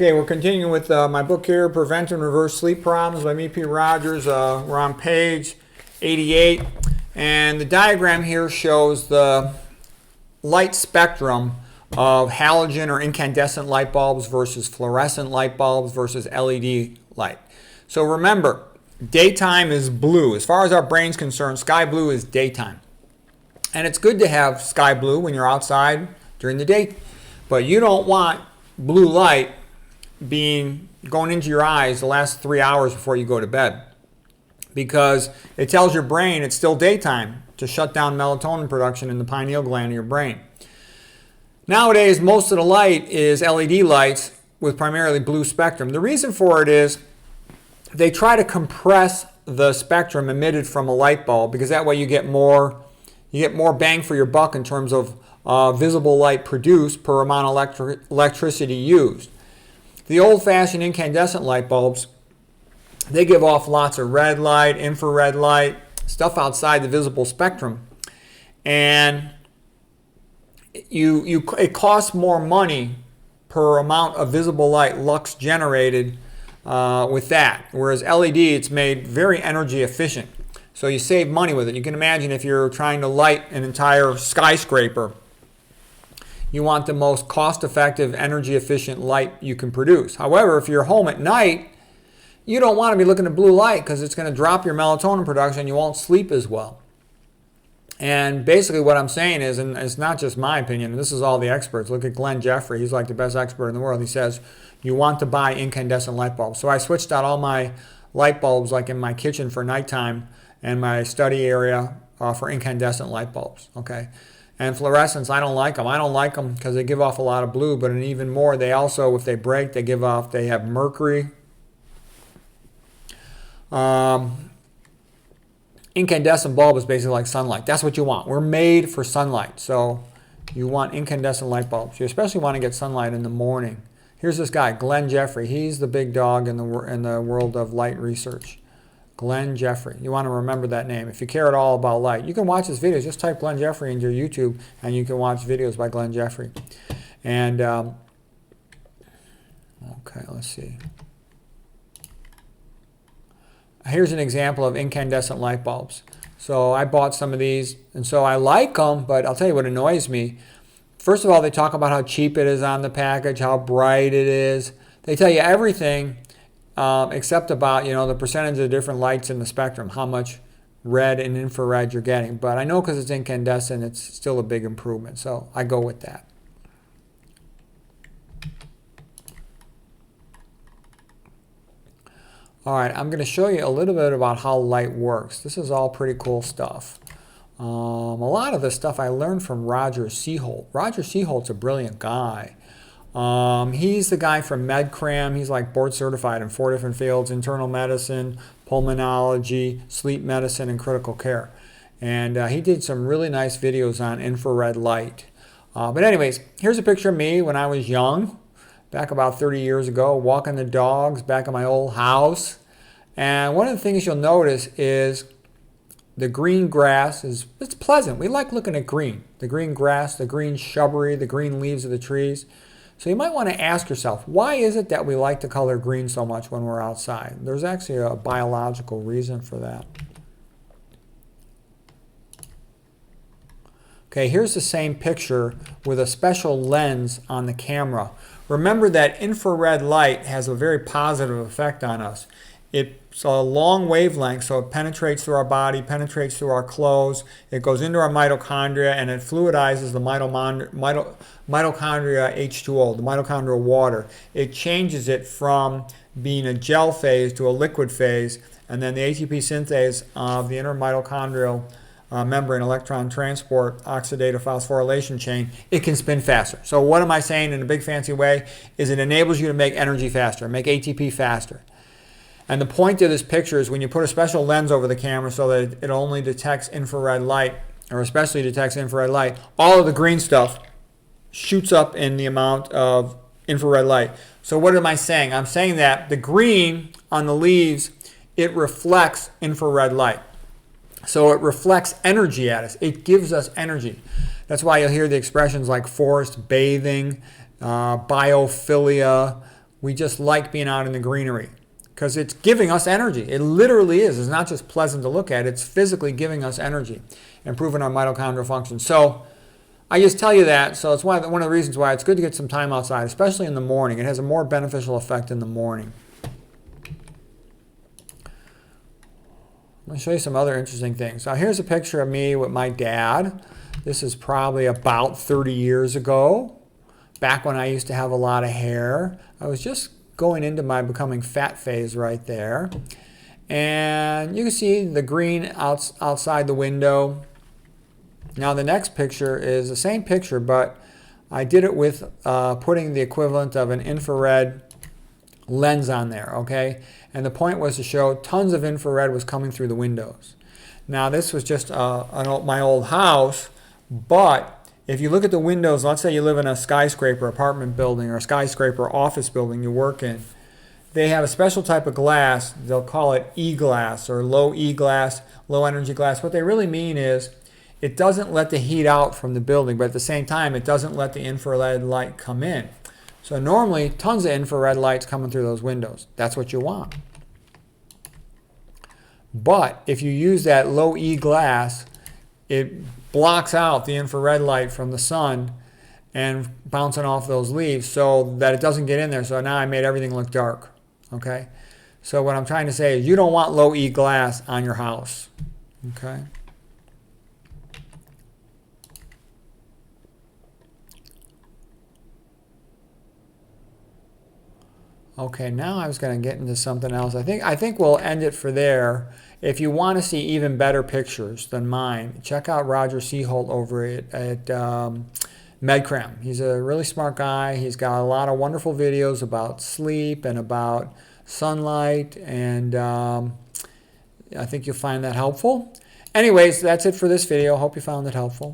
Okay, we're continuing with my book here, Prevent and Reverse Sleep Problems by E.P. Rogers. We're on page 88, and the diagram here shows the light spectrum of halogen or incandescent light bulbs versus fluorescent light bulbs versus LED light. So remember, daytime is blue. As far as our brain's concerned, sky blue is daytime. And it's good to have sky blue when you're outside during the day, but you don't want blue light going into your eyes the last 3 hours before you go to bed, because it tells your brain it's still daytime to shut down melatonin production in the pineal gland of your brain. Nowadays, most of the light is LED lights with primarily blue spectrum. The reason for it is they try to compress the spectrum emitted from a light bulb, because that way you get more bang for your buck in terms of visible light produced per amount of electricity used. The old-fashioned incandescent light bulbs, they give off lots of red light, infrared light, stuff outside the visible spectrum, and it costs more money per amount of visible light lux generated with that. Whereas LED, it's made very energy efficient, so you save money with it. You can imagine if you're trying to light an entire skyscraper, you want the most cost-effective, energy-efficient light you can produce. However, if you're home at night, you don't want to be looking at blue light because it's going to drop your melatonin production and you won't sleep as well. And basically what I'm saying is, and it's not just my opinion, this is all the experts. Look at Glenn Jeffrey. He's like the best expert in the world. He says you want to buy incandescent light bulbs. So I switched out all my light bulbs, like in my kitchen for nighttime and my study area for incandescent light bulbs. Okay. And fluorescents, I don't like them. I don't like them because they give off a lot of blue, but even more, they also, if they break, they have mercury. Incandescent bulb is basically like sunlight. That's what you want. We're made for sunlight. So you want incandescent light bulbs. You especially want to get sunlight in the morning. Here's this guy, Glenn Jeffrey. He's the big dog in the world of light research. Glenn Jeffrey. You want to remember that name. If you care at all about light, you can watch his videos. Just type Glenn Jeffrey into your YouTube and you can watch videos by Glenn Jeffrey. And, okay, let's see. Here's an example of incandescent light bulbs. So I bought some of these, and so I like them, but I'll tell you what annoys me. First of all, they talk about how cheap it is on the package, how bright it is. They tell you everything except about, the percentage of different lights in the spectrum, how much red and infrared you're getting. But I know because it's incandescent, it's still a big improvement. So I go with that. All right, I'm going to show you a little bit about how light works. This is all pretty cool stuff. A lot of this stuff I learned from Roger Seaholt. Roger Seaholt's a brilliant guy. He's the guy from MedCram. He's like board certified in 4 different fields: internal medicine, pulmonology, sleep medicine, and critical care. And he did some really nice videos on infrared light. But anyways, here's a picture of me when I was young, back about 30 years ago, walking the dogs back in my old house. And one of the things you'll notice is the green grass it's pleasant. We like looking at green. The green grass, the green shrubbery, the green leaves of the trees. So you might want to ask yourself, why is it that we like the color green so much when we're outside? There's actually a biological reason for that. Okay, here's the same picture with a special lens on the camera. Remember that infrared light has a very positive effect on us. It's a long wavelength, so it penetrates through our body, penetrates through our clothes. It goes into our mitochondria, and it fluidizes the mitochondria H2O, the mitochondrial water. It changes it from being a gel phase to a liquid phase, and then the ATP synthase of the intermitochondrial membrane electron transport oxidative phosphorylation chain, it can spin faster. So what am I saying in a big fancy way is it enables you to make energy faster, make ATP faster. And the point of this picture is when you put a special lens over the camera so that it only detects infrared light, or especially detects infrared light, all of the green stuff shoots up in the amount of infrared light. So what am I saying? I'm saying that the green on the leaves, it reflects infrared light. So it reflects energy at us. It gives us energy. That's why you'll hear the expressions like forest bathing, biophilia, We just like being out in the greenery because it's giving us energy. It literally is. It's not just pleasant to look at. It's physically giving us energy, improving our mitochondrial function. So I just tell you that. So it's one of the reasons why it's good to get some time outside, especially in the morning. It has a more beneficial effect in the morning. Let me show you some other interesting things. Now here's a picture of me with my dad. This is probably about 30 years ago, back when I used to have a lot of hair. I was just going into my becoming fat phase right there. And you can see the green outside the window. Now the next picture is the same picture, but I did it with putting the equivalent of an infrared lens on there, okay? And the point was to show tons of infrared was coming through the windows. Now this was just my old house, but if you look at the windows, let's say you live in a skyscraper apartment building or a skyscraper office building you work in, they have a special type of glass. They'll call it E-glass or low E glass, low energy glass. What they really mean is it doesn't let the heat out from the building, but at the same time, it doesn't let the infrared light come in. So normally, tons of infrared lights coming through those windows. That's what you want. But if you use that low E glass, it blocks out the infrared light from the sun and bouncing off those leaves so that it doesn't get in there. So now I made everything look dark. Okay? So what I'm trying to say is you don't want low E glass on your house. Okay? Okay, now I was going to get into something else. I think we'll end it for there. If you want to see even better pictures than mine, check out Roger Seaholt over at MedCram. He's a really smart guy. He's got a lot of wonderful videos about sleep and about sunlight, and I think you'll find that helpful. Anyways, that's it for this video. Hope you found it helpful.